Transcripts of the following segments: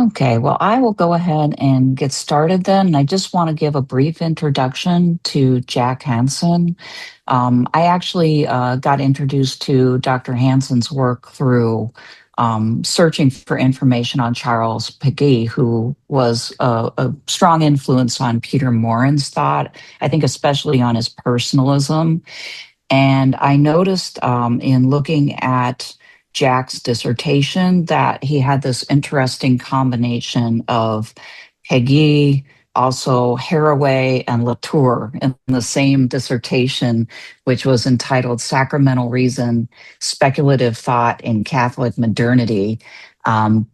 Okay, well, I will go ahead and get started then. I just want to give a brief introduction to Jack Hanson. I actually got introduced to Dr. Hanson's work through searching for information on Charles Péguy, who was a strong influence on Peter Morin's thought, I think especially on his personalism. And I noticed in looking at Jack's dissertation that he had this interesting combination of Péguy, also Haraway, and Latour in the same dissertation, which was entitled Sacramental Reason, Speculative Thought in Catholic Modernity,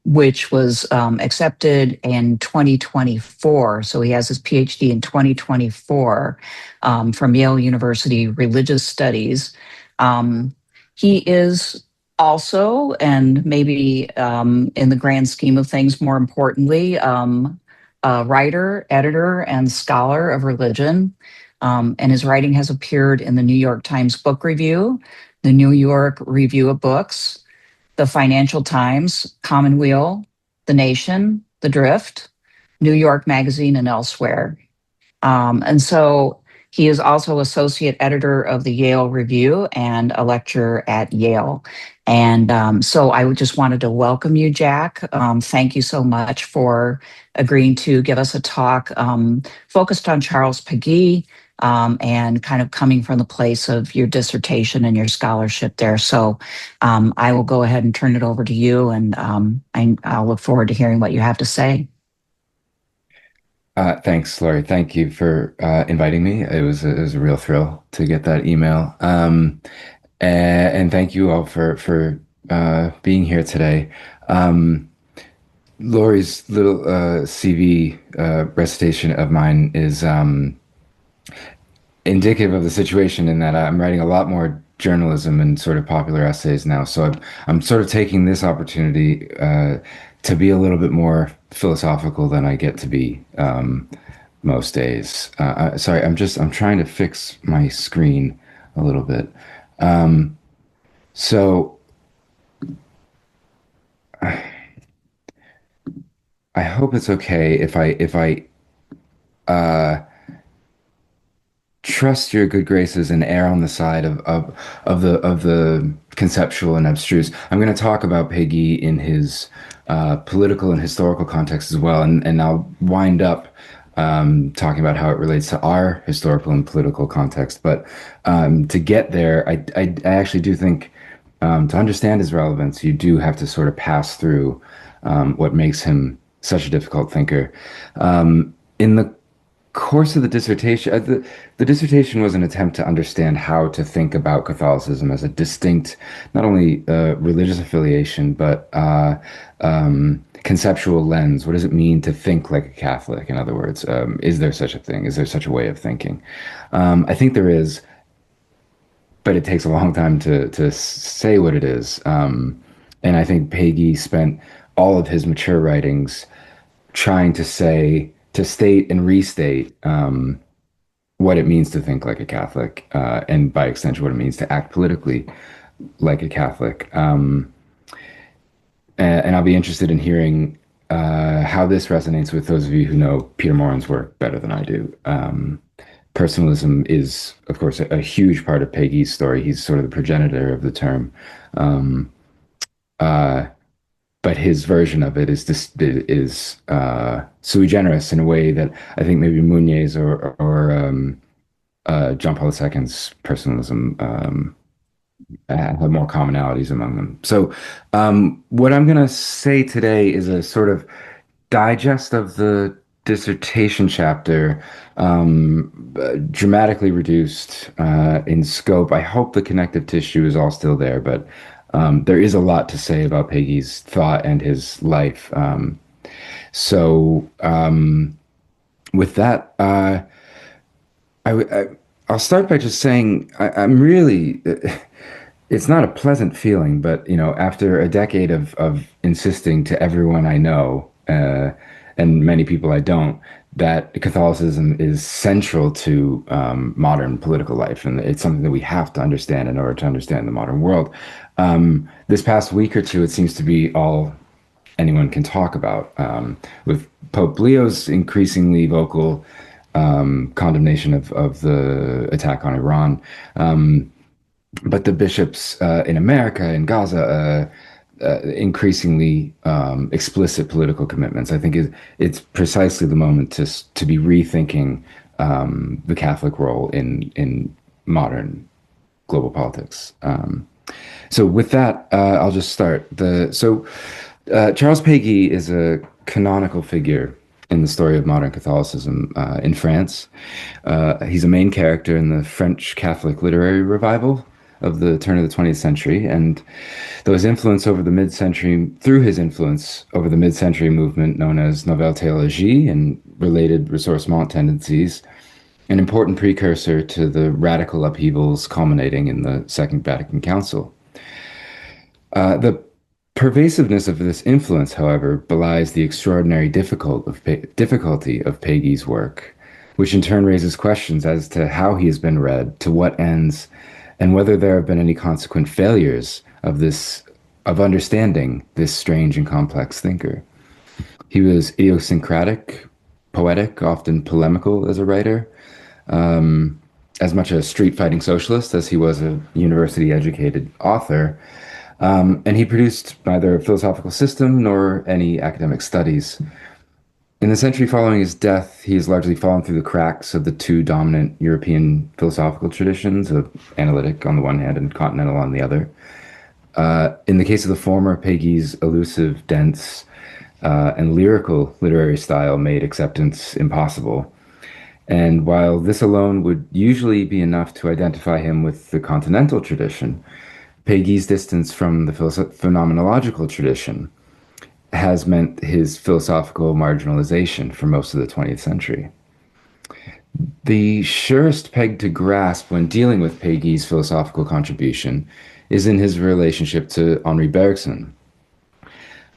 which was accepted in 2024. So he has his PhD in 2024 from Yale University Religious Studies. He is also, and maybe in the grand scheme of things, more importantly, a writer, editor, and scholar of religion. And his writing has appeared in the New York Times Book Review, the New York Review of Books, the Financial Times, Commonweal, The Nation, The Drift, New York Magazine, and elsewhere. And so he is also associate editor of the Yale Review and a lecturer at Yale. And so I just wanted to welcome you, Jack. Thank you so much for agreeing to give us a talk focused on Charles Péguy and kind of coming from the place of your dissertation and your scholarship there. So I will go ahead and turn it over to you, and I'll look forward to hearing what you have to say. Thanks, Lori. Thank you for inviting me. It was a real thrill to get that email. And thank you all for being here today. Lori's little CV recitation of mine is indicative of the situation in that I'm writing a lot more journalism and sort of popular essays now. So I'm sort of taking this opportunity to be a little bit more philosophical than I get to be most days. Sorry, I'm trying to fix my screen a little bit. So I hope it's okay if I trust your good graces and err on the side of the conceptual and abstruse. I'm going to talk about Péguy in his political and historical context as well, and I'll wind up talking about how it relates to our historical and political context. But to get there, I actually do think to understand his relevance, you do have to sort of pass through what makes him such a difficult thinker. In the course of the dissertation, the dissertation was an attempt to understand how to think about Catholicism as a distinct, not only religious affiliation, but conceptual lens. What does it mean to think like a Catholic? In other words, is there such a thing? Is there such a way of thinking? I think there is, but it takes a long time to say what it is. And I think Péguy spent all of his mature writings trying to state and restate what it means to think like a Catholic, and by extension, what it means to act politically like a Catholic. And I'll be interested in hearing how this resonates with those of you who know Peter Morin's work better than I do. Personalism is, of course, a huge part of Peggy's story. He's sort of the progenitor of the term. But his version of it is sui generis in a way that I think maybe Meunier's or John Paul II's personalism have more commonalities among them. So what I'm going to say today is a sort of digest of the dissertation chapter, dramatically reduced in scope. I hope the connective tissue is all still there, but there is a lot to say about Peggy's thought and his life. So with that, I'll start by just saying I'm really, it's not a pleasant feeling, but after a decade of insisting to everyone I know, and many people I don't, that Catholicism is central to modern political life, and it's something that we have to understand in order to understand the modern world. This past week or two, it seems to be all anyone can talk about, with Pope Leo's increasingly vocal condemnation of the attack on Iran. But the bishops in America and Gaza increasingly explicit political commitments. I think it's precisely the moment to be rethinking the Catholic role in modern global politics. So with that, I'll just start. Charles Péguy is a canonical figure in the story of modern Catholicism in France. He's a main character in the French Catholic literary revival of the turn of the 20th century, and through his influence over the mid-century movement known as Nouvelle Théologie and related ressourcement tendencies, an important precursor to the radical upheavals culminating in the Second Vatican Council. The pervasiveness of this influence, however, belies the extraordinary difficulty of Peggy's work, which in turn raises questions as to how he has been read, to what ends, and whether there have been any consequent failures of understanding this strange and complex thinker. He was idiosyncratic, poetic, often polemical as a writer, as much a street-fighting socialist as he was a university-educated author. And he produced neither a philosophical system nor any academic studies. In the century following his death, he has largely fallen through the cracks of the two dominant European philosophical traditions of analytic on the one hand and continental on the other. In the case of the former, Peggy's elusive, dense, and lyrical literary style made acceptance impossible. And while this alone would usually be enough to identify him with the continental tradition, Péguy's distance from the phenomenological tradition has meant his philosophical marginalization for most of the 20th century. The surest peg to grasp when dealing with Peggy's philosophical contribution is in his relationship to Henri Bergson.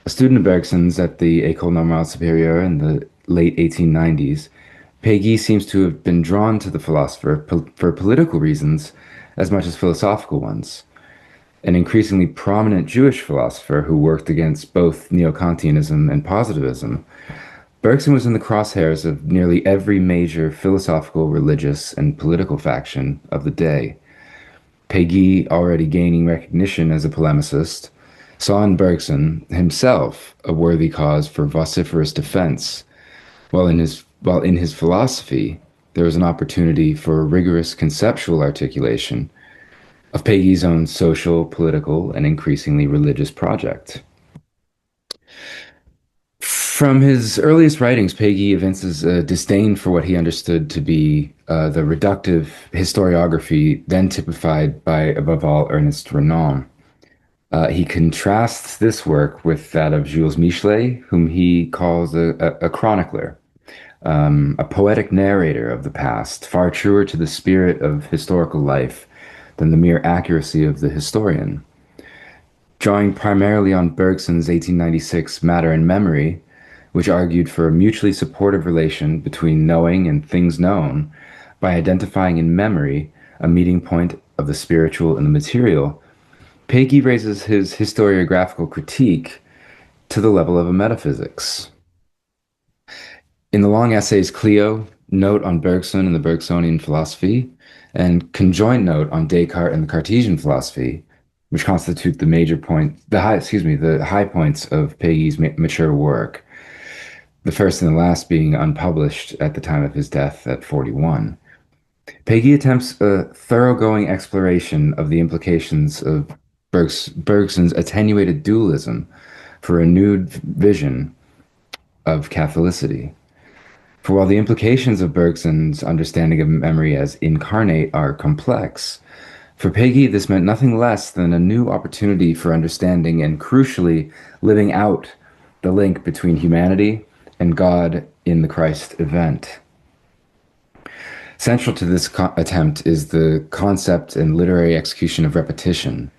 A student of Bergson's at the École Normale Supérieure in the late 1890s, Péguy seems to have been drawn to the philosopher for political reasons as much as philosophical ones. An increasingly prominent Jewish philosopher who worked against both neo-Kantianism and positivism, Bergson was in the crosshairs of nearly every major philosophical, religious, and political faction of the day. Péguy, already gaining recognition as a polemicist, saw in Bergson himself a worthy cause for vociferous defense, while in his philosophy there was an opportunity for rigorous conceptual articulation of Peggy's own social, political, and increasingly religious project. From his earliest writings, Péguy evinces a disdain for what he understood to be the reductive historiography then typified by, above all, Ernest Renan. He contrasts this work with that of Jules Michelet, whom he calls a chronicler, a poetic narrator of the past, far truer to the spirit of historical life than the mere accuracy of the historian. Drawing primarily on Bergson's 1896 Matter and Memory, which argued for a mutually supportive relation between knowing and things known by identifying in memory a meeting point of the spiritual and the material, Péguy raises his historiographical critique to the level of a metaphysics. In the long essays Clio, Note on Bergson and the Bergsonian Philosophy, and conjoint note on Descartes and the Cartesian philosophy, which constitute the high points of Peggy's mature work, the first and the last being unpublished at the time of his death at 41. Péguy attempts a thoroughgoing exploration of the implications of Bergson's attenuated dualism for a renewed vision of Catholicity. For while the implications of Bergson's understanding of memory as incarnate are complex, for Péguy this meant nothing less than a new opportunity for understanding and, crucially, living out the link between humanity and God in the Christ event. Central to this attempt is the concept and literary execution of repetition.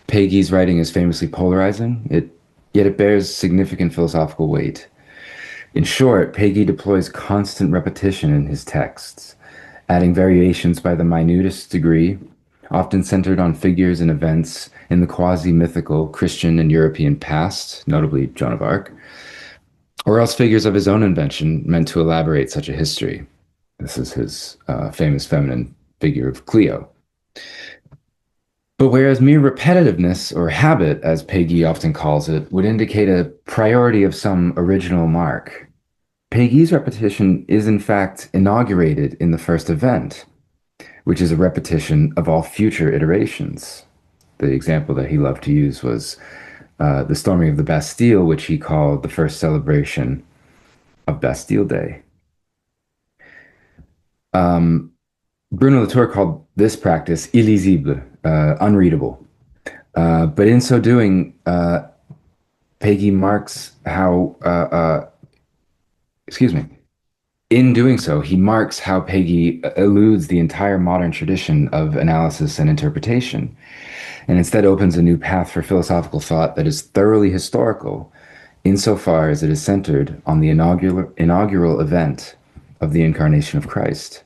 Peggy's writing is famously polarizing, yet it bears significant philosophical weight. In short, Péguy deploys constant repetition in his texts, adding variations by the minutest degree often centered on figures and events in the quasi-mythical Christian and European past, notably Joan of Arc, or else figures of his own invention meant to elaborate such a history. This is his famous feminine figure of Clio. But whereas mere repetitiveness, or habit, as Péguy often calls it, would indicate a priority of some original mark, Péguy's repetition is in fact inaugurated in the first event, which is a repetition of all future iterations. The example that he loved to use was the storming of the Bastille, which he called the first celebration of Bastille Day. Bruno Latour called this practice illisible, unreadable. But in so doing, Péguy marks how, excuse me, in doing so, he marks how Péguy eludes the entire modern tradition of analysis and interpretation, and instead opens a new path for philosophical thought that is thoroughly historical, insofar as it is centered on the inaugural event of the incarnation of Christ.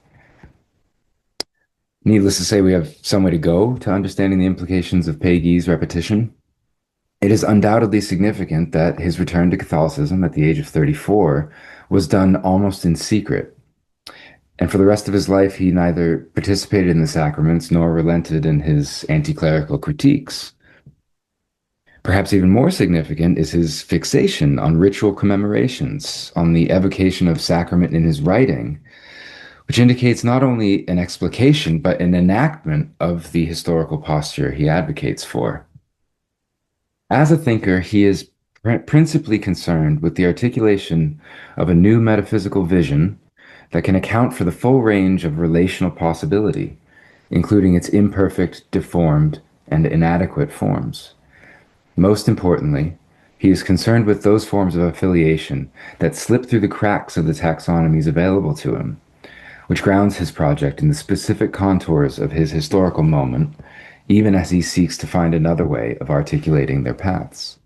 Needless to say, we have some way to go to understanding the implications of Péguy's repetition. It is undoubtedly significant that his return to Catholicism at the age of 34 was done almost in secret. And for the rest of his life, he neither participated in the sacraments nor relented in his anti-clerical critiques. Perhaps even more significant is his fixation on ritual commemorations, on the evocation of sacrament in his writing, which indicates not only an explication, but an enactment of the historical posture he advocates for. As a thinker, he is principally concerned with the articulation of a new metaphysical vision that can account for the full range of relational possibility, including its imperfect, deformed, and inadequate forms. Most importantly, he is concerned with those forms of affiliation that slip through the cracks of the taxonomies available to him, which grounds his project in the specific contours of his historical moment, even as he seeks to find another way of articulating their paths.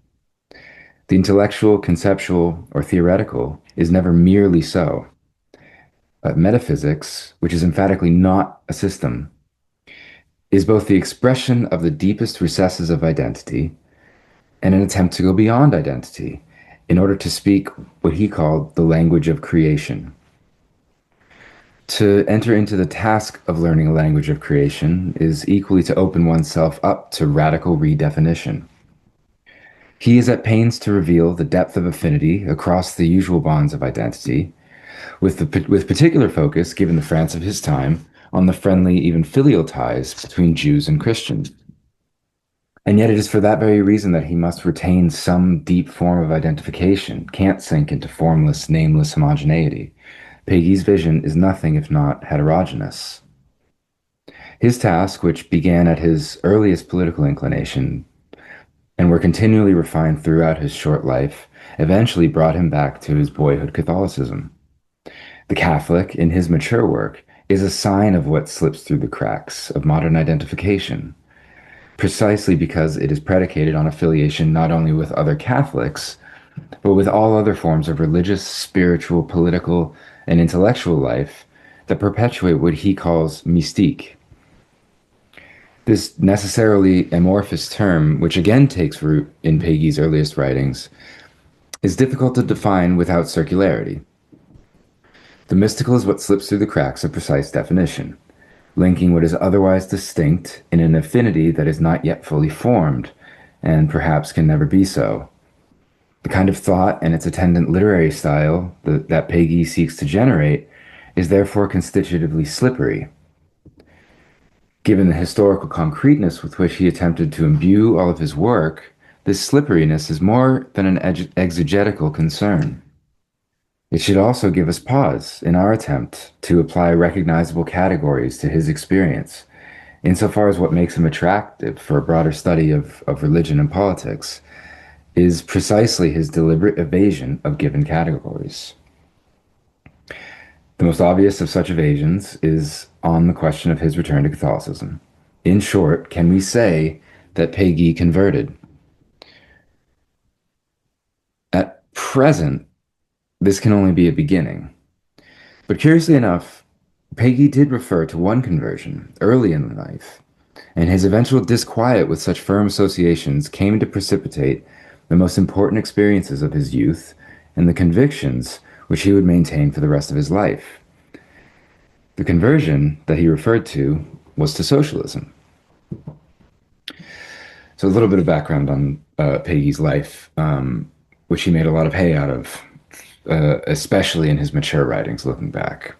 The intellectual, conceptual, or theoretical is never merely so. Metaphysics, which is emphatically not a system, is both the expression of the deepest recesses of identity and an attempt to go beyond identity in order to speak what he called the language of creation. To enter into the task of learning a language of creation is equally to open oneself up to radical redefinition. He is at pains to reveal the depth of affinity across the usual bonds of identity, with particular focus, given the France of his time, on the friendly, even filial ties between Jews and Christians. And yet it is for that very reason that he must retain some deep form of identification, can't sink into formless, nameless homogeneity. Péguy's vision is nothing if not heterogeneous. His task, which began at his earliest political inclination and were continually refined throughout his short life, eventually brought him back to his boyhood Catholicism. The Catholic, in his mature work, is a sign of what slips through the cracks of modern identification, precisely because it is predicated on affiliation not only with other Catholics, but with all other forms of religious, spiritual, political, and intellectual life that perpetuate what he calls mystique. This necessarily amorphous term, which again takes root in Péguy's earliest writings, is difficult to define without circularity. The mystical is what slips through the cracks of precise definition, linking what is otherwise distinct in an affinity that is not yet fully formed, and perhaps can never be so. The kind of thought and its attendant literary style that Péguy seeks to generate is therefore constitutively slippery. Given the historical concreteness with which he attempted to imbue all of his work, this slipperiness is more than an exegetical concern. It should also give us pause in our attempt to apply recognizable categories to his experience, insofar as what makes him attractive for a broader study of religion and politics is precisely his deliberate evasion of given categories. The most obvious of such evasions is on the question of his return to Catholicism. In short, can we say that Péguy converted? At present, this can only be a beginning. But curiously enough, Péguy did refer to one conversion early in life, and his eventual disquiet with such firm associations came to precipitate the most important experiences of his youth and the convictions which he would maintain for the rest of his life. The conversion that he referred to was to socialism. So a little bit of background on Peggy's life, which he made a lot of hay out of, especially in his mature writings looking back.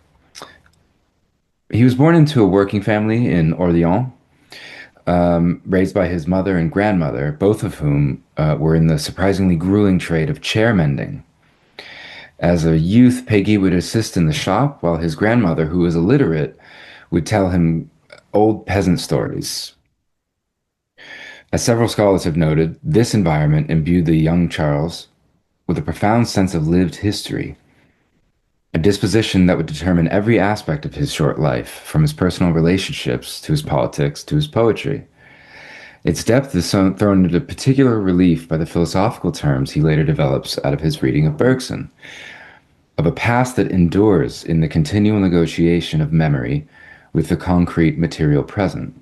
He was born into a working family in Orléans, raised by his mother and grandmother, both of whom were in the surprisingly grueling trade of chair mending. As a youth, Péguy would assist in the shop, while his grandmother, who was illiterate, would tell him old peasant stories. As several scholars have noted, this environment imbued the young Charles with a profound sense of lived history, a disposition that would determine every aspect of his short life, from his personal relationships to his politics to his poetry. Its depth is thrown into particular relief by the philosophical terms he later develops out of his reading of Bergson, of a past that endures in the continual negotiation of memory with the concrete material present.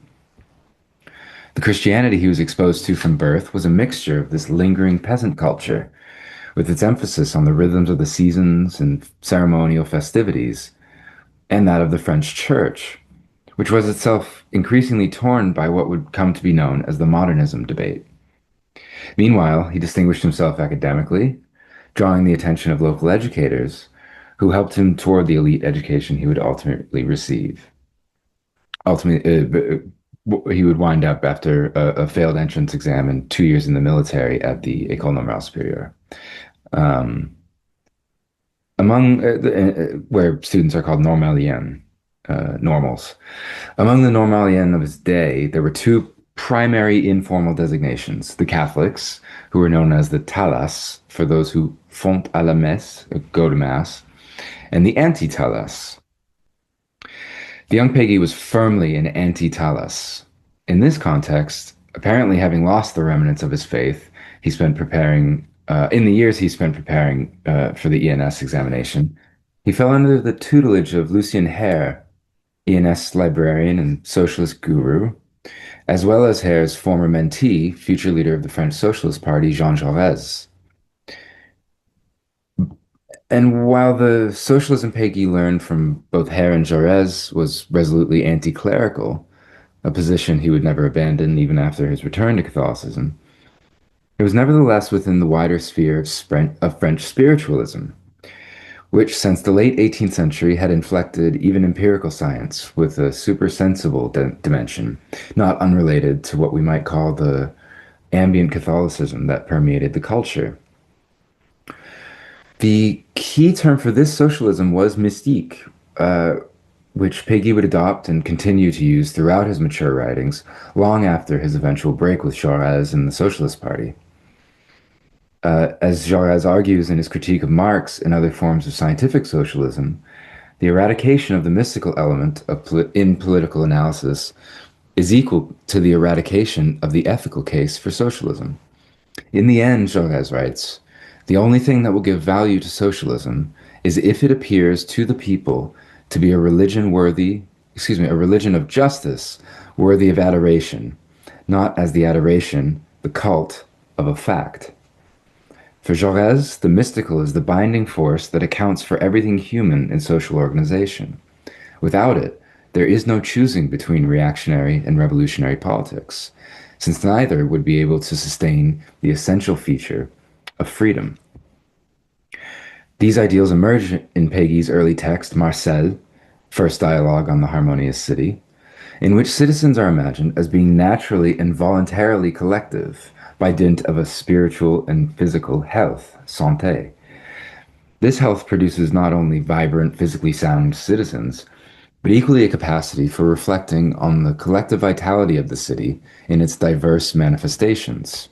The Christianity he was exposed to from birth was a mixture of this lingering peasant culture, with its emphasis on the rhythms of the seasons and ceremonial festivities, and that of the French Church, which was itself increasingly torn by what would come to be known as the modernism debate. Meanwhile, he distinguished himself academically, drawing the attention of local educators who helped him toward the elite education he would ultimately receive. Ultimately, he would wind up after a failed entrance exam and 2 years in the military at the École Normale Supérieure, where students are called normaliens, normals. Among the normaliens of his day, there were two primary informal designations: the Catholics, who were known as the talas, for those who font à la messe, go to mass, and the anti-talas. The young Péguy was firmly an anti-talas. In this context, apparently having lost the remnants of his faith, he spent preparing, in the years he spent preparing for the ENS examination, he fell under the tutelage of Lucien Hare, ENS librarian and socialist guru, as well as Hare's former mentee, future leader of the French Socialist Party, Jean Jaurès. And while the socialism Péguy learned from both Hare and Jaurès was resolutely anti-clerical, a position he would never abandon even after his return to Catholicism, it was nevertheless within the wider sphere of French spiritualism, which since the late 18th century had inflected even empirical science with a supersensible dimension, not unrelated to what we might call the ambient Catholicism that permeated the culture. The key term for this socialism was mystique, which Péguy would adopt and continue to use throughout his mature writings, long after his eventual break with Jaurès and the Socialist Party. As Jaurès argues in his critique of Marx and other forms of scientific socialism, the eradication of the mystical element in political analysis is equal to the eradication of the ethical case for socialism. In the end, Jaurès writes, the only thing that will give value to socialism is if it appears to the people to be a religion of justice worthy of adoration, not as the adoration, the cult of a fact. For Jaurès, the mystical is the binding force that accounts for everything human in social organization. Without it, there is no choosing between reactionary and revolutionary politics, since neither would be able to sustain the essential feature of freedom. These ideals emerge in Péguy's early text, Marcel, First Dialogue on the Harmonious City, in which citizens are imagined as being naturally and voluntarily collective by dint of a spiritual and physical health, santé. This health produces not only vibrant, physically sound citizens, but equally a capacity for reflecting on the collective vitality of the city in its diverse manifestations.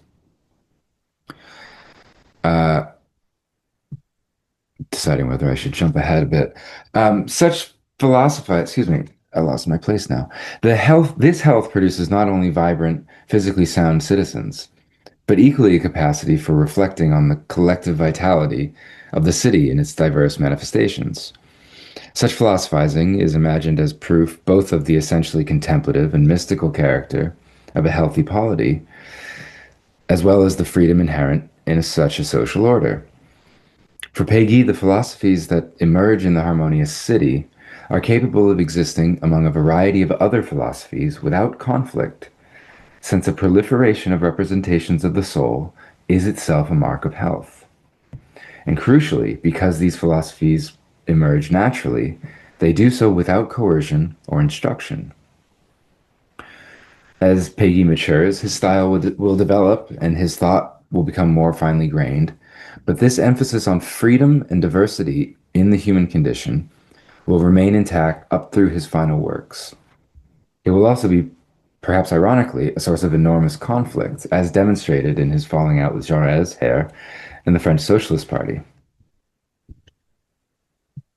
Deciding whether I should jump ahead a bit. I lost my place now. This health produces not only vibrant, physically sound citizens, but equally a capacity for reflecting on the collective vitality of the city in its diverse manifestations. Such philosophizing is imagined as proof both of the essentially contemplative and mystical character of a healthy polity, as well as the freedom inherent in such a social order. For Péguy, the philosophies that emerge in the harmonious city are capable of existing among a variety of other philosophies without conflict, since a proliferation of representations of the soul is itself a mark of health. And crucially, because these philosophies emerge naturally, they do so without coercion or instruction. As Péguy matures, his style will develop and his thought will become more finely grained, but this emphasis on freedom and diversity in the human condition will remain intact up through his final works. It will also be, perhaps ironically, a source of enormous conflict, as demonstrated in his falling out with Jaurès here and the French Socialist Party.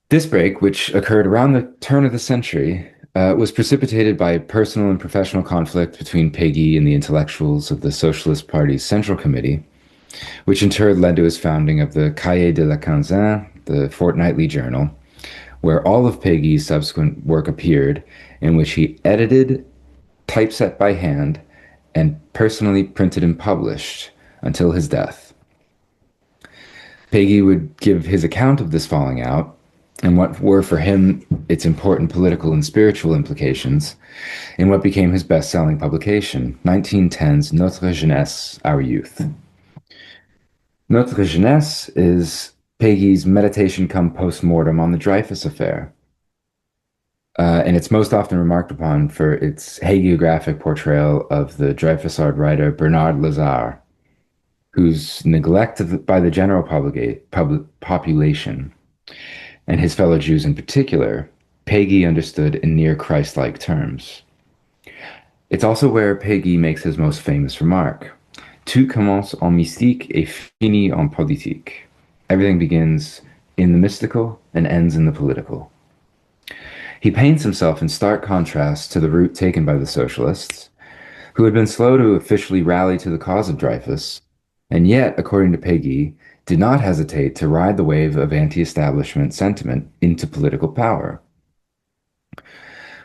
This break, which occurred around the turn of the century, was precipitated by personal and professional conflict between Péguy and the intellectuals of the Socialist Party's Central Committee, which in turn led to his founding of the Cahiers de la Quinzaine, the fortnightly journal, where all of Péguy's subsequent work appeared, in which he edited, typeset by hand, and personally printed and published until his death. Péguy would give his account of this falling out and what were for him its important political and spiritual implications in what became his best-selling publication, 1910's Notre Jeunesse, Our Youth. Notre Jeunesse is Péguy's meditation cum post-mortem on the Dreyfus affair. And it's most often remarked upon for its hagiographic portrayal of the Dreyfusard writer Bernard Lazare, whose neglect by the general population, and his fellow Jews in particular, Péguy understood in near Christ-like terms. It's also where Péguy makes his most famous remark. Tout commence en mystique et finit en politique. Everything begins in the mystical and ends in the political. He paints himself in stark contrast to the route taken by the socialists, who had been slow to officially rally to the cause of Dreyfus, and yet, according to Péguy, did not hesitate to ride the wave of anti-establishment sentiment into political power.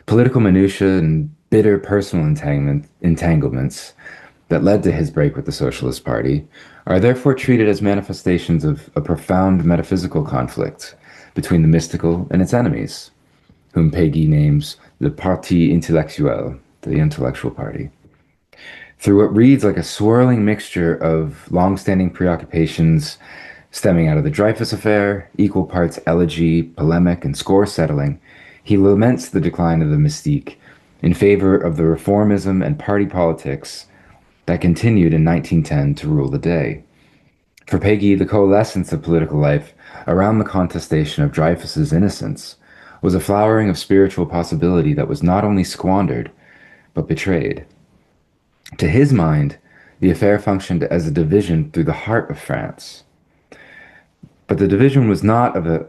Political minutiae and bitter personal entanglements that led to his break with the Socialist Party are therefore treated as manifestations of a profound metaphysical conflict between the mystical and its enemies, whom Péguy names the Parti Intellectuel, the intellectual party. Through what reads like a swirling mixture of long-standing preoccupations stemming out of the Dreyfus affair, equal parts elegy, polemic, and score settling, he laments the decline of the mystique in favor of the reformism and party politics that continued in 1910 to rule the day. For Péguy, the coalescence of political life around the contestation of Dreyfus's innocence was a flowering of spiritual possibility that was not only squandered, but betrayed. To his mind, the affair functioned as a division through the heart of France. But the division was not of a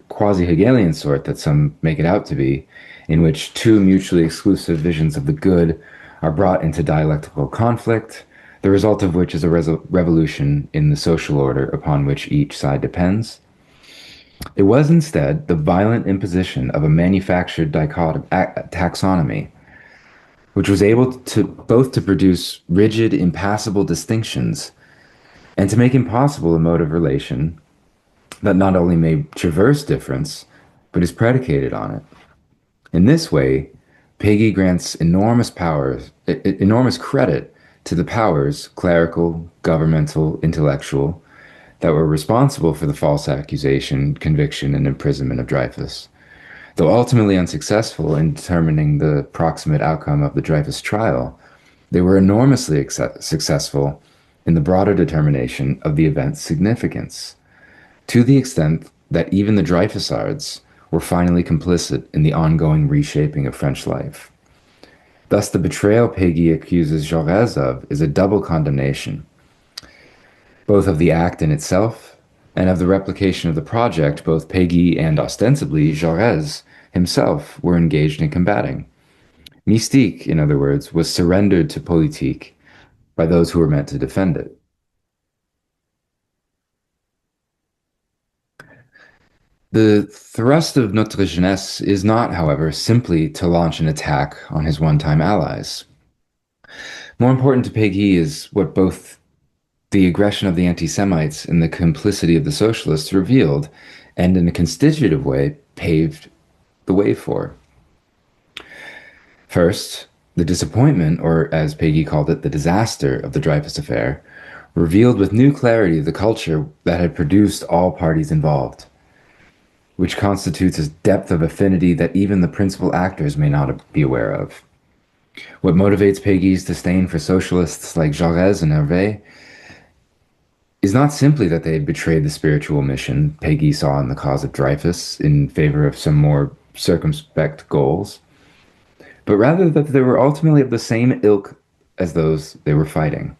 quasi-Hegelian sort that some make it out to be, in which two mutually exclusive visions of the good are brought into dialectical conflict, the result of which is a revolution in the social order upon which each side depends. It was instead the violent imposition of a manufactured taxonomy, which was able to both to produce rigid, impassable distinctions and to make impossible a mode of relation that not only may traverse difference, but is predicated on it. In this way, Péguy grants enormous credit to the powers, clerical, governmental, intellectual, that were responsible for the false accusation, conviction, and imprisonment of Dreyfus. Though ultimately unsuccessful in determining the proximate outcome of the Dreyfus trial, they were enormously successful in the broader determination of the event's significance, to the extent that even the Dreyfusards were finally complicit in the ongoing reshaping of French life. Thus, the betrayal Péguy accuses Jaurès of is a double condemnation, both of the act in itself and of the replication of the project both Péguy and ostensibly Jaurès himself were engaged in combating. Mystique, in other words, was surrendered to politique by those who were meant to defend it. The thrust of Notre Jeunesse is not, however, simply to launch an attack on his one-time allies. More important to Péguy is what both the aggression of the anti-Semites and the complicity of the socialists revealed, and in a constitutive way, paved the way for. First, the disappointment, or as Péguy called it, the disaster of the Dreyfus affair, revealed with new clarity the culture that had produced all parties involved, which constitutes a depth of affinity that even the principal actors may not be aware of. What motivates Péguy's disdain for socialists like Jaurès and Hervé is not simply that they had betrayed the spiritual mission Péguy saw in the cause of Dreyfus in favor of some more circumspect goals, but rather that they were ultimately of the same ilk as those they were fighting.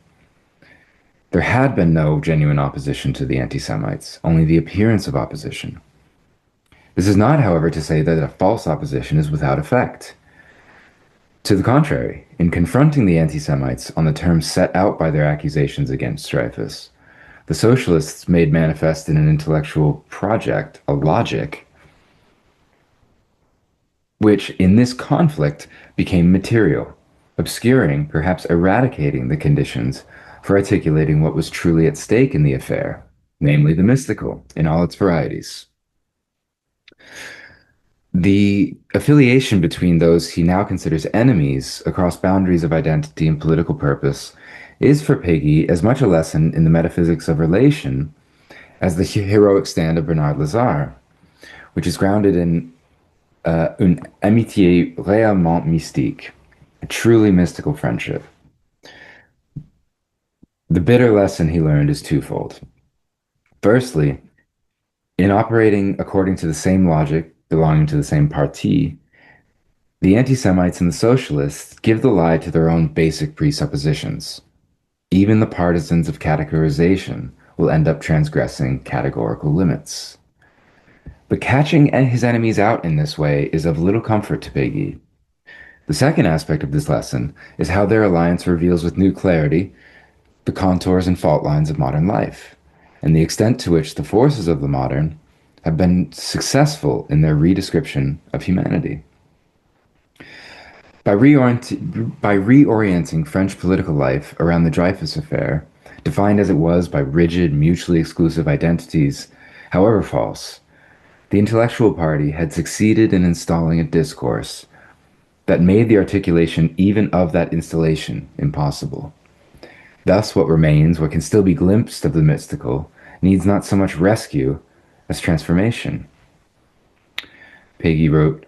There had been no genuine opposition to the anti-Semites, only the appearance of opposition. This is not, however, to say that a false opposition is without effect. To the contrary, in confronting the anti-Semites on the terms set out by their accusations against Dreyfus, the socialists made manifest in an intellectual project a logic which, in this conflict, became material, obscuring, perhaps eradicating the conditions for articulating what was truly at stake in the affair, namely the mystical in all its varieties. The affiliation between those he now considers enemies across boundaries of identity and political purpose is for Péguy as much a lesson in the metaphysics of relation as the heroic stand of Bernard Lazare, which is grounded in une amitié réellement mystique, a truly mystical friendship. The bitter lesson he learned is twofold. Firstly, in operating according to the same logic, belonging to the same parti, the anti-Semites and the socialists give the lie to their own basic presuppositions. Even the partisans of categorization will end up transgressing categorical limits. But catching his enemies out in this way is of little comfort to Péguy. The second aspect of this lesson is how their alliance reveals with new clarity the contours and fault lines of modern life, and the extent to which the forces of the modern have been successful in their redescription of humanity. By reorienting French political life around the Dreyfus affair, defined as it was by rigid, mutually exclusive identities, however false, the intellectual party had succeeded in installing a discourse that made the articulation even of that installation impossible. Thus, what remains, what can still be glimpsed of the mystical, needs not so much rescue as transformation. Péguy wrote,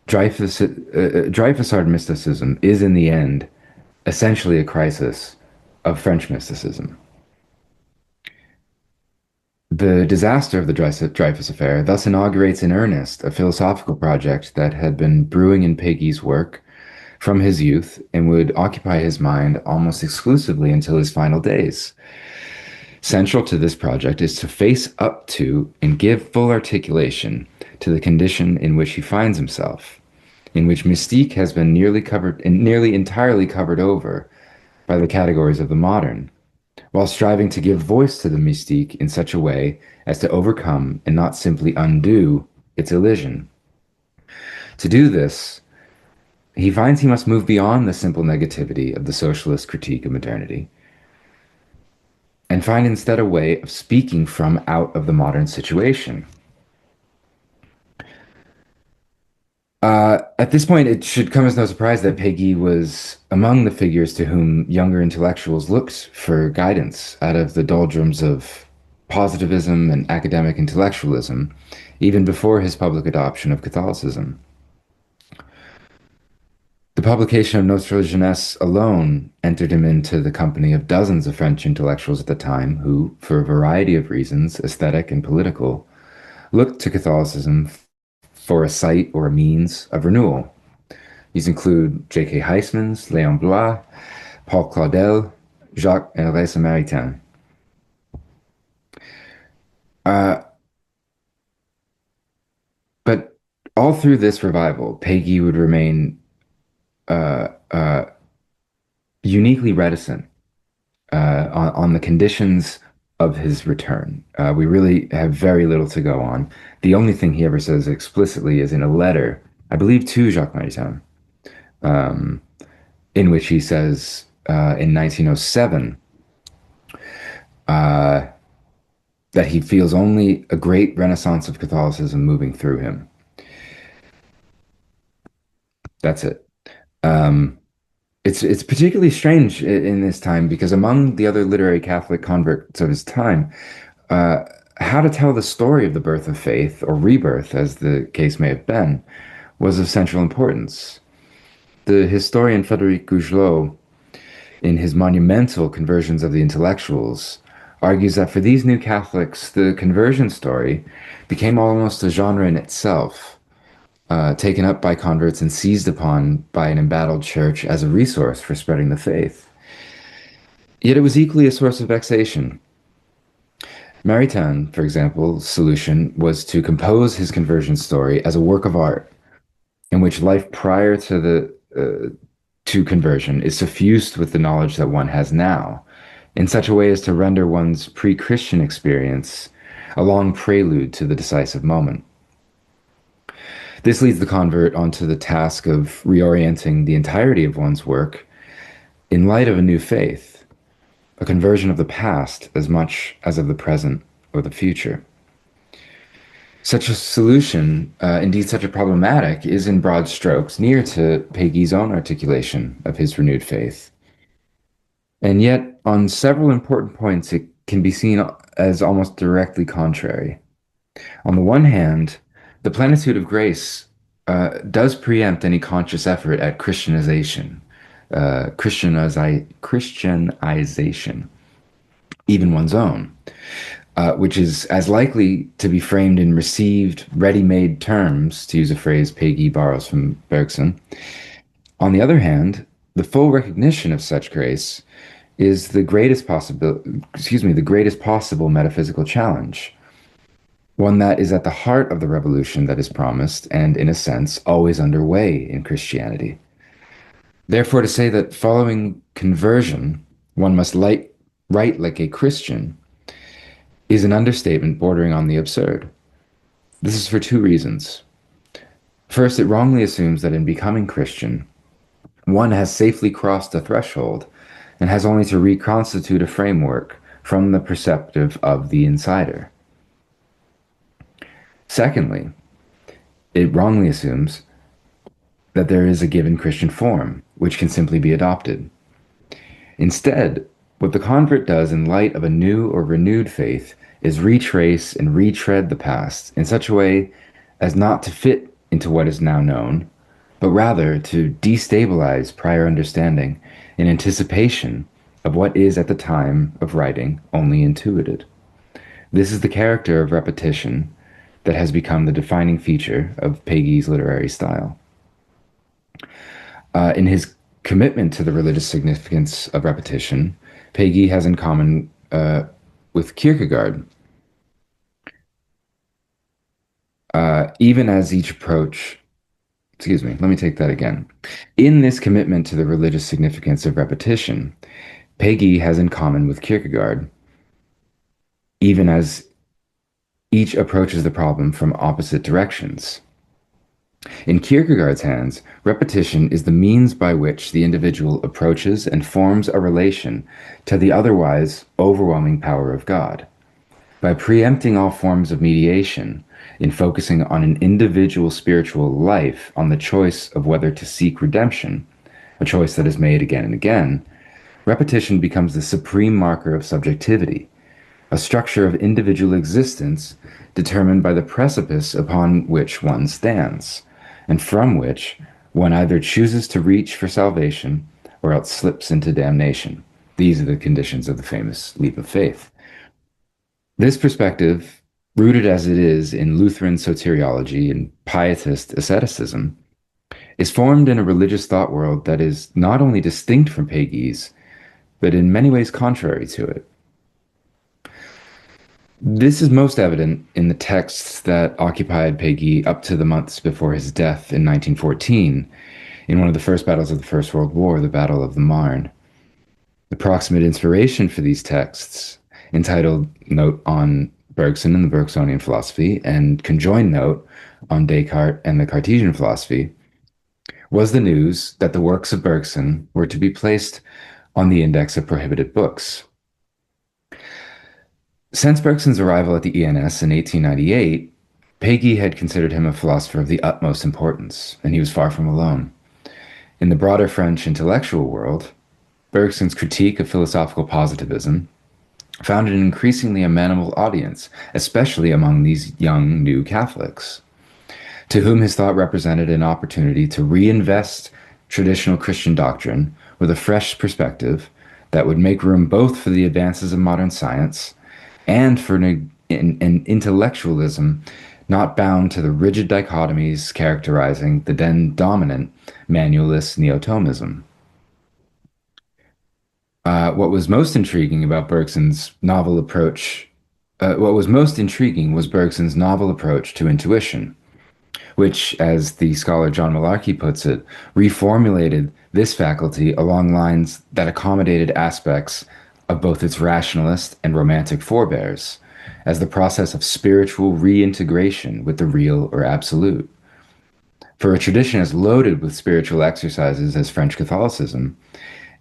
Dreyfusard mysticism is in the end essentially a crisis of French mysticism. The disaster of the Dreyfus affair thus inaugurates in earnest a philosophical project that had been brewing in Péguy's work from his youth and would occupy his mind almost exclusively until his final days. Central to this project is to face up to and give full articulation to the condition in which he finds himself, in which mystique has been nearly entirely covered over by the categories of the modern, while striving to give voice to the mystique in such a way as to overcome and not simply undo its elision. To do this, he finds he must move beyond the simple negativity of the socialist critique of modernity and find instead a way of speaking from out of the modern situation. At this point, it should come as no surprise that Péguy was among the figures to whom younger intellectuals looked for guidance out of the doldrums of positivism and academic intellectualism, even before his public adoption of Catholicism. The publication of Notre Jeunesse alone entered him into the company of dozens of French intellectuals at the time who, for a variety of reasons, aesthetic and political, looked to Catholicism for a site or a means of renewal. These include J.K. Huysmans, Léon Blois, Paul Claudel, Jacques-Henri Samaritain. But all through this revival, Péguy would remain uniquely reticent on the conditions of his return. We really have very little to go on. The only thing he ever says explicitly is in a letter, I believe, to Jacques Maritain, um, in which he says in 1907 uh, that he feels only a great renaissance of Catholicism moving through him. That's it. Um, it's particularly strange in this time because among the other literary Catholic converts of his time, uh, how to tell the story of the birth of faith, or rebirth, as the case may have been, was of central importance. The historian Frédéric Gougelot, in his monumental Conversions of the Intellectuals, argues that for these new Catholics, the conversion story became almost a genre in itself, taken up by converts and seized upon by an embattled church as a resource for spreading the faith. Yet it was equally a source of vexation. Maritain, for example's solution was to compose his conversion story as a work of art, in which life prior to the to conversion is suffused with the knowledge that one has now, in such a way as to render one's pre-Christian experience a long prelude to the decisive moment. This leads the convert onto the task of reorienting the entirety of one's work in light of a new faith, a conversion of the past as much as of the present or the future. Such a solution, indeed such a problematic, is in broad strokes near to Péguy's own articulation of his renewed faith. And yet, on several important points, it can be seen as almost directly contrary. On the one hand, the plenitude of grace does preempt any conscious effort at Christianization, Christianization, even one's own, which is as likely to be framed in received, ready-made terms, to use a phrase Péguy borrows from Bergson. On the other hand, the full recognition of such grace is the greatest possible metaphysical challenge, one that is at the heart of the revolution that is promised and, in a sense, always underway in Christianity. Therefore, to say that following conversion, one must write like a Christian is an understatement bordering on the absurd. This is for two reasons. First, it wrongly assumes that in becoming Christian, one has safely crossed a threshold and has only to reconstitute a framework from the perspective of the insider. Secondly, it wrongly assumes that there is a given Christian form, which can simply be adopted. Instead, what the convert does in light of a new or renewed faith is retrace and retread the past in such a way as not to fit into what is now known, but rather to destabilize prior understanding in anticipation of what is at the time of writing only intuited. This is the character of repetition that has become the defining feature of Péguy's literary style. In his commitment to the religious significance of repetition, Péguy has in common with Kierkegaard, even as each approach, let me take that again. In this commitment to the religious significance of repetition, Péguy has in common with Kierkegaard, even as each approaches the problem from opposite directions. In Kierkegaard's hands, repetition is the means by which the individual approaches and forms a relation to the otherwise overwhelming power of God. By preempting all forms of mediation, in focusing on an individual spiritual life on the choice of whether to seek redemption, a choice that is made again and again, repetition becomes the supreme marker of subjectivity, a structure of individual existence determined by the precipice upon which one stands, and from which one either chooses to reach for salvation or else slips into damnation. These are the conditions of the famous leap of faith. This perspective, rooted as it is in Lutheran soteriology and pietist asceticism, is formed in a religious thought world that is not only distinct from Péguy's, but in many ways contrary to it. This is most evident in the texts that occupied Péguy up to the months before his death in 1914, in one of the first battles of the First World War, the Battle of the Marne. The proximate inspiration for these texts entitled Note on Bergson and the Bergsonian Philosophy and conjoined note on Descartes and the Cartesian philosophy, was the news that the works of Bergson were to be placed on the index of prohibited books. Since Bergson's arrival at the ENS in 1898, Péguy had considered him a philosopher of the utmost importance, and he was far from alone. In the broader French intellectual world, Bergson's critique of philosophical positivism found an increasingly amenable audience, especially among these young new Catholics, to whom his thought represented an opportunity to reinvest traditional Christian doctrine with a fresh perspective that would make room both for the advances of modern science and for an intellectualism not bound to the rigid dichotomies characterizing the then dominant manualist Neo-Thomism. What was most intriguing was Bergson's novel approach to intuition, which, as the scholar John Malarkey puts it, reformulated this faculty along lines that accommodated aspects of both its rationalist and romantic forebears, as the process of spiritual reintegration with the real or absolute. For a tradition as loaded with spiritual exercises as French Catholicism,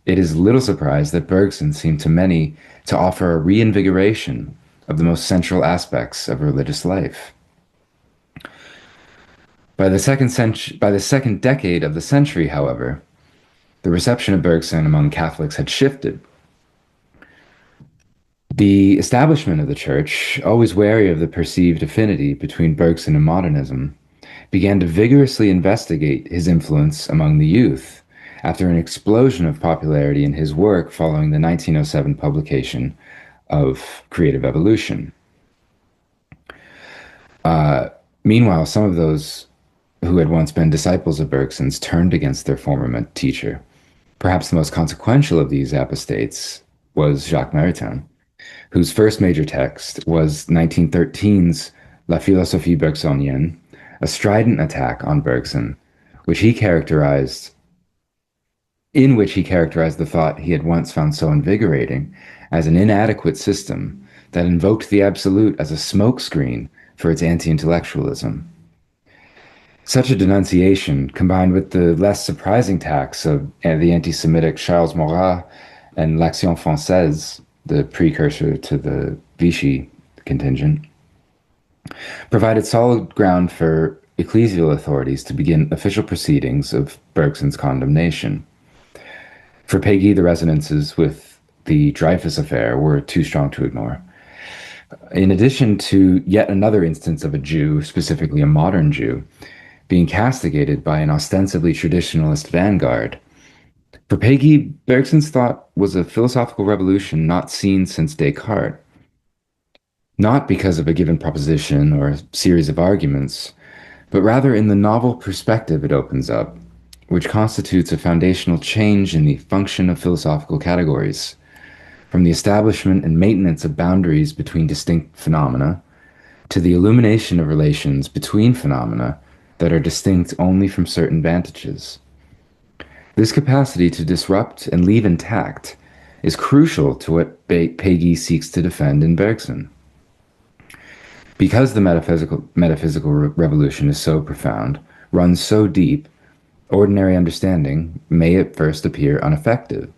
it is little surprise that Bergson seemed to many to offer a reinvigoration of the most central aspects of religious life. By the second decade of the century, however, the reception of Bergson among Catholics had shifted. The establishment of the Church, always wary of the perceived affinity between Bergson and modernism, began to vigorously investigate his influence among the youth after an explosion of popularity in his work following the 1907 publication of Creative Evolution. Meanwhile, some of those who had once been disciples of Bergson's turned against their former teacher. Perhaps the most consequential of these apostates was Jacques Maritain, whose first major text was 1913's La Philosophie Bergsonienne, a strident attack on Bergson, in which he characterized the thought he had once found so invigorating as an inadequate system that invoked the absolute as a smokescreen for its anti-intellectualism. Such a denunciation, combined with the less surprising attacks of the anti-Semitic Charles Maurras and l'Action Française, the precursor to the Vichy contingent, provided solid ground for ecclesial authorities to begin official proceedings of Bergson's condemnation. For Péguy, the resonances with the Dreyfus affair were too strong to ignore. In addition to yet another instance of a Jew, specifically a modern Jew, being castigated by an ostensibly traditionalist vanguard, for Péguy, Bergson's thought was a philosophical revolution not seen since Descartes. Not because of a given proposition or a series of arguments, but rather in the novel perspective it opens up, which constitutes a foundational change in the function of philosophical categories, from the establishment and maintenance of boundaries between distinct phenomena to the illumination of relations between phenomena that are distinct only from certain vantages. This capacity to disrupt and leave intact is crucial to what Péguy seeks to defend in Bergson. Because the metaphysical revolution is so profound, runs so deep, ordinary understanding may at first appear ineffective,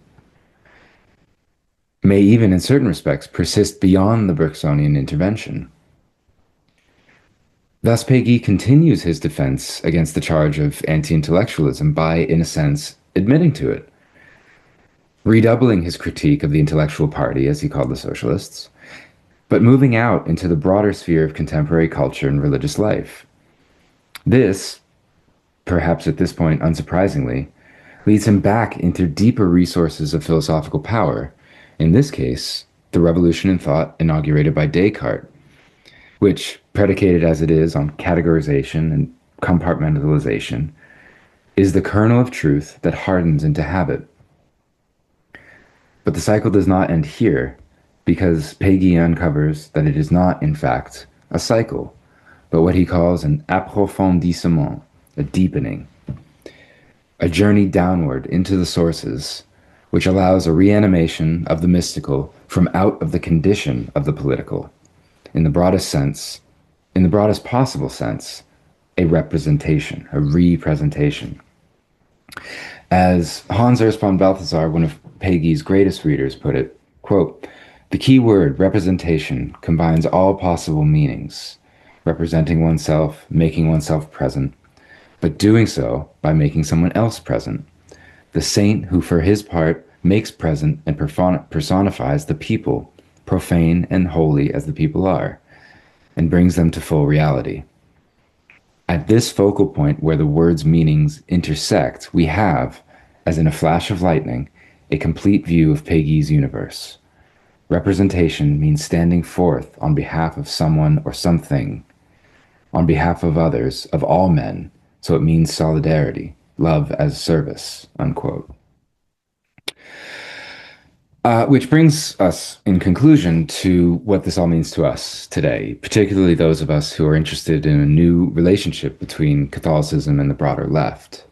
may even in certain respects persist beyond the Bergsonian intervention. Thus, Péguy continues his defense against the charge of anti-intellectualism by, in a sense, admitting to it, redoubling his critique of the intellectual party, as he called the socialists, but moving out into the broader sphere of contemporary culture and religious life. This, perhaps at this point unsurprisingly, leads him back into deeper resources of philosophical power, in this case, the revolution in thought inaugurated by Descartes, which, predicated as it is on categorization and compartmentalization, is the kernel of truth that hardens into habit. But the cycle does not end here, because Péguy uncovers that it is not, in fact, a cycle, but what he calls an approfondissement, a deepening, a journey downward into the sources, which allows a reanimation of the mystical from out of the condition of the political. In the broadest sense, in the broadest possible sense, a representation, a representation. As Hans Urs von Balthasar, one of Peguy's greatest readers, put it, quote, "The key word, representation, combines all possible meanings, representing oneself, making oneself present, but doing so by making someone else present. The saint who for his part makes present and personifies the people, profane and holy as the people are, and brings them to full reality. At this focal point where the word's meanings intersect, we have, as in a flash of lightning, a complete view of Peguy's universe. Representation means standing forth on behalf of someone or something, on behalf of others, of all men, so it means solidarity, love as service," unquote. Which brings us, in conclusion, to what this all means to us today, particularly those of us who are interested in a new relationship between Catholicism and the broader left.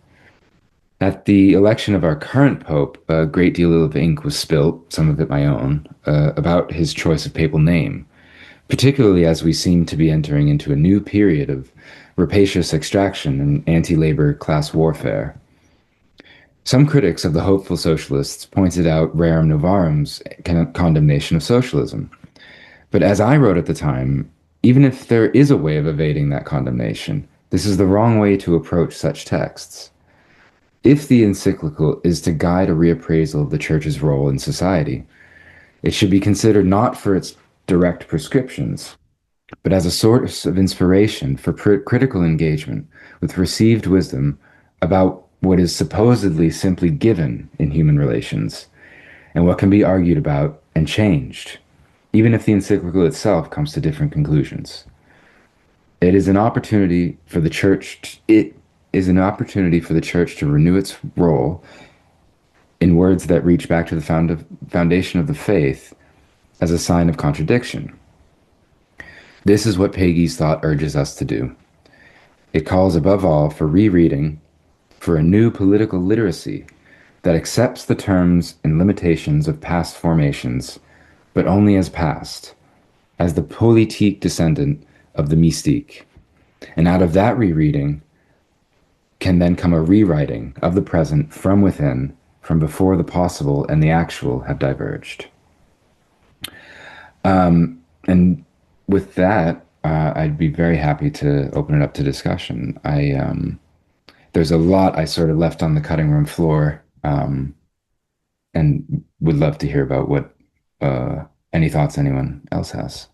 At the election of our current pope, a great deal of ink was spilt, some of it my own, about his choice of papal name, particularly as we seem to be entering into a new period of rapacious extraction and anti-labor class warfare. Some critics of the hopeful socialists pointed out Rerum Novarum's condemnation of socialism. But as I wrote at the time, even if there is a way of evading that condemnation, this is the wrong way to approach such texts. If the encyclical is to guide a reappraisal of the Church's role in society, it should be considered not for its direct prescriptions, but as a source of inspiration for critical engagement with received wisdom about what is supposedly simply given in human relations, and what can be argued about and changed, even if the encyclical itself comes to different conclusions. It is an opportunity for the Church. It is an opportunity for the Church to renew its role in words that reach back to the foundation of the faith as a sign of contradiction. This is what Peguy's thought urges us to do. It calls above all for rereading, for a new political literacy that accepts the terms and limitations of past formations, but only as past, as the politique descendant of the mystique. And out of that rereading can then come a rewriting of the present from within, from before the possible and the actual have diverged. And with that, I'd be very happy to open it up to discussion. There's a lot I sort of left on the cutting room floor, and would love to hear about what any thoughts anyone else has.